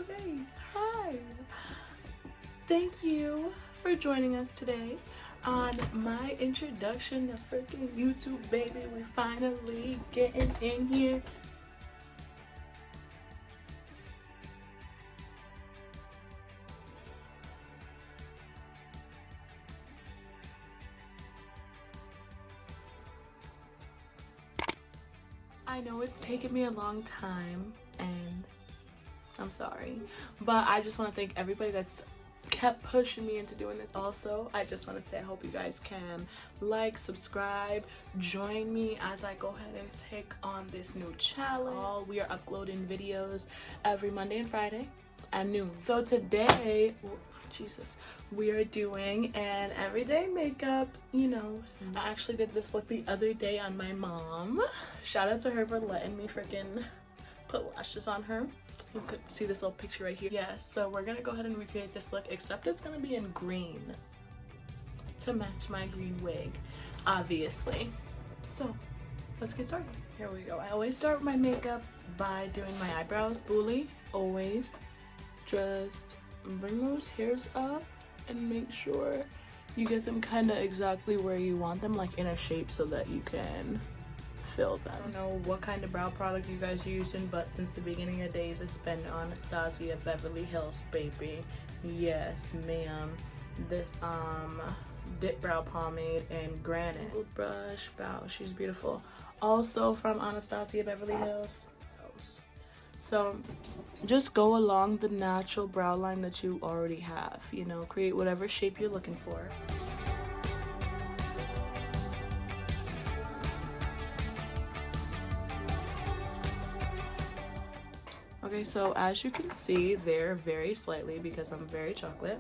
Okay, hi. Thank you for joining us today on my introduction to freaking YouTube, baby. We finally getting in here. I know it's taken me a long time and I'm sorry, but I just want to thank everybody that's kept pushing me into doing this. Also, I just want to say I hope you guys can like, subscribe, join me as I go ahead and take on this new challenge. We are uploading videos every Monday and Friday at noon. So today, Jesus, we are doing an everyday makeup. You know, I actually did this look the other day on my mom. Shout out to her for letting me freaking put lashes on her. You could see this little picture right here. Yes, so we're gonna go ahead and recreate this look, except it's gonna be in green to match my green wig, obviously. So let's get started. Here we go. I always start my makeup by doing my eyebrows. Bully, always. Just bring those hairs up and make sure you get them kind of exactly where you want them, like in a shape so that you can fill them. I don't know what kind of brow product you guys using, but since the beginning of days it's been Anastasia Beverly Hills, baby. Yes, ma'am. This dip brow pomade and Granite brush. Wow, she's beautiful. Also from Anastasia Beverly Hills. So just go along the natural brow line that you already have, you know, create whatever shape you're looking for. Okay, so as you can see there very slightly, because I'm very chocolate,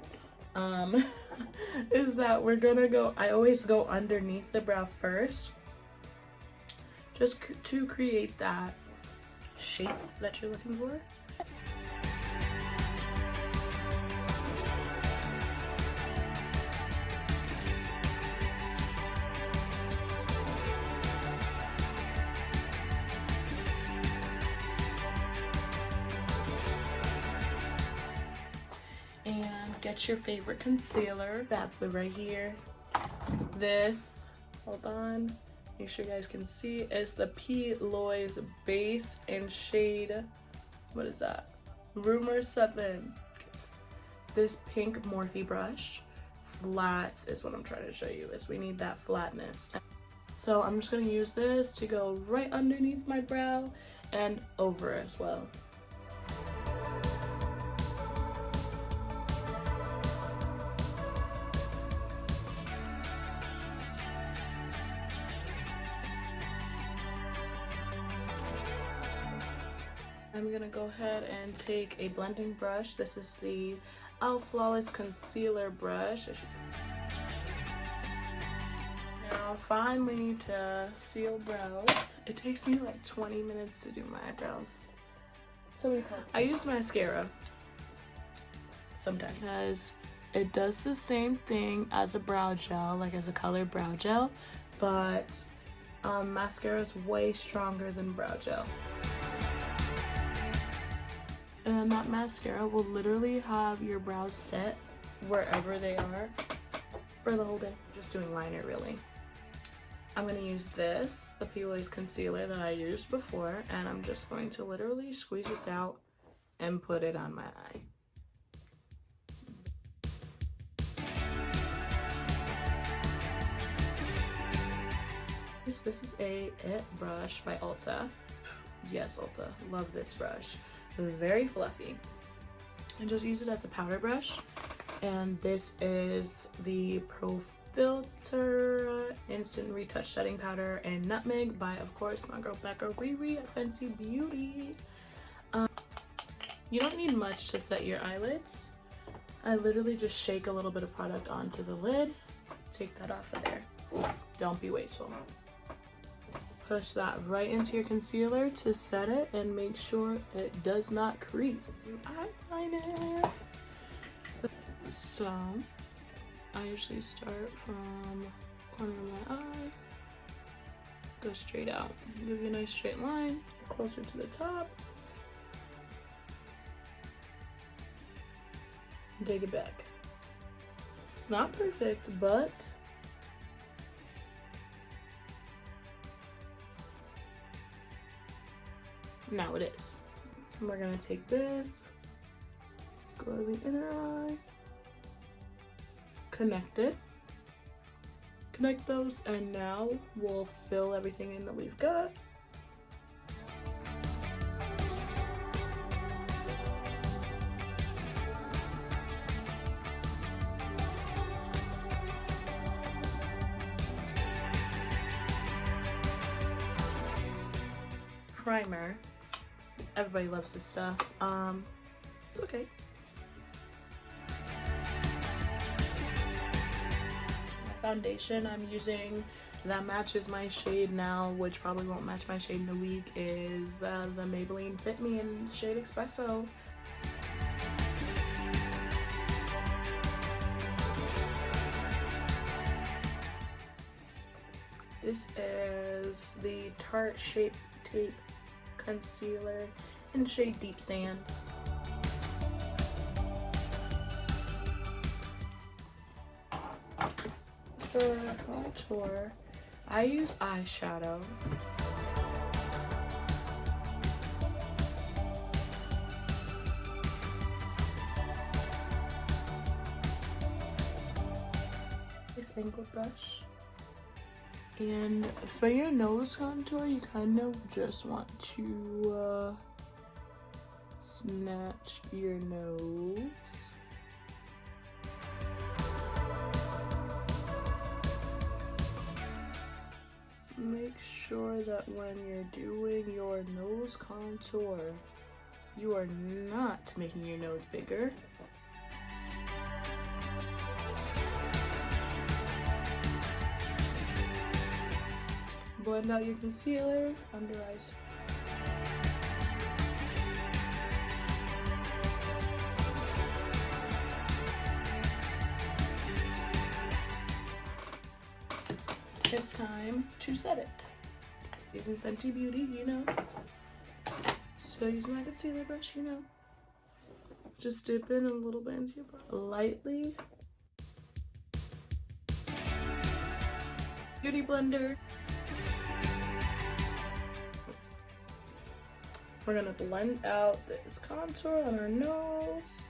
is that we're gonna go, I always go underneath the brow first, just to create that shape that you're looking for. And get your favorite concealer, that right here. This, hold on, make sure you guys can see, it's the P.Louise base in shade, what is that? Rumor 7. It's this pink Morphe brush. Flat is what I'm trying to show you, is we need that flatness. So I'm just gonna use this to go right underneath my brow and over as well. I'm gonna go ahead and take a blending brush. This is the Flawless Concealer brush. Now finally, to seal brows, it takes me like 20 minutes to do my eyebrows. So I use mascara sometimes because it does the same thing as a brow gel, like as a colored brow gel, but mascara is way stronger than brow gel. And then that mascara will literally have your brows set wherever they are for the whole day. Just doing liner, really. I'm going to use this, the P.Louise concealer that I used before, and I'm just going to literally squeeze this out and put it on my eye. This is a It brush by Ulta. Yes, Ulta. Love this brush. Very fluffy, and just use it as a powder brush. And this is the Pro Filt'r Instant Retouch Setting Powder and Nutmeg by, of course, my girl Beverly at Fenty Beauty. You don't need much to set your eyelids. I literally just shake a little bit of product onto the lid, take that off of there. Don't be wasteful. Push that right into your concealer to set it and make sure it does not crease. Eyeliner. So I usually start from corner of my eye, go straight out, give you a nice straight line, closer to the top, take it back. It's not perfect, but now it is. And we're gonna take this, go to the inner eye, connect it, connect those, and now we'll fill everything in that we've got. Primer. Everybody loves this stuff. It's okay. Foundation I'm using that matches my shade now, which probably won't match my shade in a week, is the Maybelline Fit Me in shade Espresso. This is the Tarte Shape Tape Concealer in shade Deep Sand. For contour, I use eyeshadow. This angled brush. And for your nose contour, you kind of just want to snatch your nose. Make sure that when you're doing your nose contour, you are not making your nose bigger. Blend out your concealer, under eyes. It's time to set it. Using Fenty Beauty, you know. So using my concealer brush, you know. Just dip in a little bit into your brush. Lightly. Beauty blender. We're gonna blend out this contour on our nose.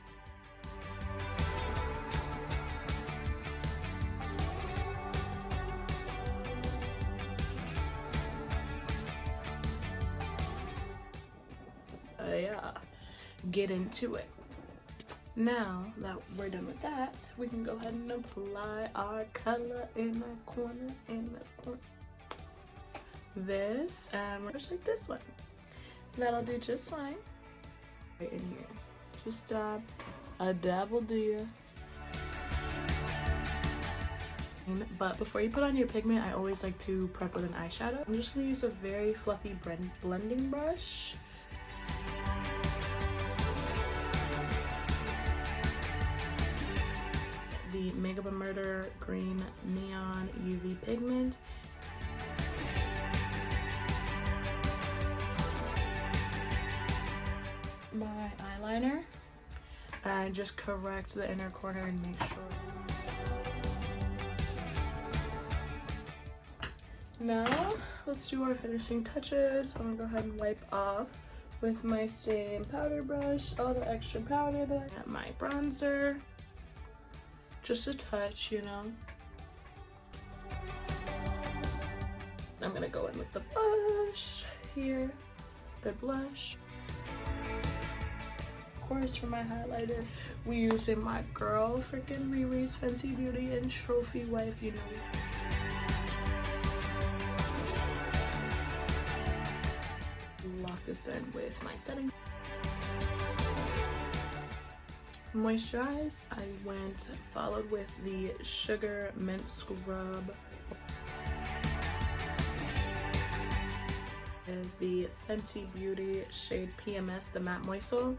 Yeah, get into it. Now that we're done with that, we can go ahead and apply our color in the corner, This, and we're just like this one. That'll do just fine. Right in here. Just dab. A dab will do ya. But before you put on your pigment, I always like to prep with an eyeshadow. I'm just gonna use a very fluffy blending brush. The Makeup and Murder Green Neon UV Pigment. My eyeliner. And just correct the inner corner and make sure. Now, let's do our finishing touches. I'm gonna go ahead and wipe off with my same powder brush all the extra powder that I got. My bronzer. Just a touch, you know. I'm gonna go in with the blush here. The blush. Of course, for my highlighter, we using my girl freaking Riri's Fenty Beauty and Trophy Wife, you know. Lock this in with my setting. Moisturize, I followed with the Sugar Mint Scrub. Is the Fenty Beauty shade PMS, the mattemoiselle.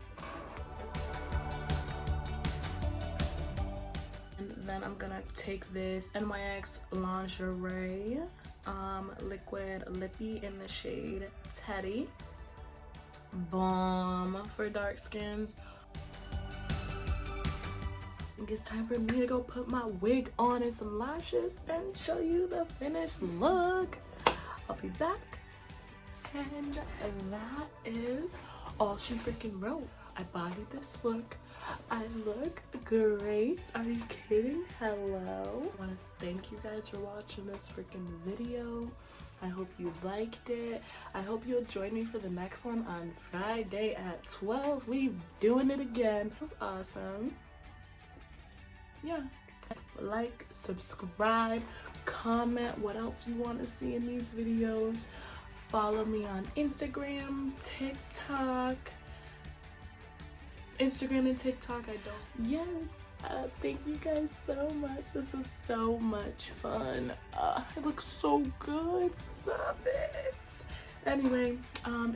And then I'm gonna take this NYX Lingerie liquid lippy in the shade Teddy. Balm for dark skins. think it's time for me to go put my wig on and some lashes and show you the finished look. I'll be back. And that is all she freaking wrote. I bodied this look. I look great. Are you kidding? Hello. I want to thank you guys for watching this freaking video. I hope you liked it. I hope you'll join me for the next one on Friday at 12. We doing it again. It was awesome. Yeah. Like, subscribe, comment what else you want to see in these videos. Follow me on Instagram, TikTok. Instagram and TikTok, I don't. Yes. Thank you guys so much. This was so much fun. It looks so good. Stop it. Anyway,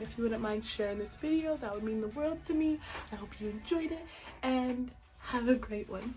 if you wouldn't mind sharing this video, that would mean the world to me. I hope you enjoyed it and have a great one.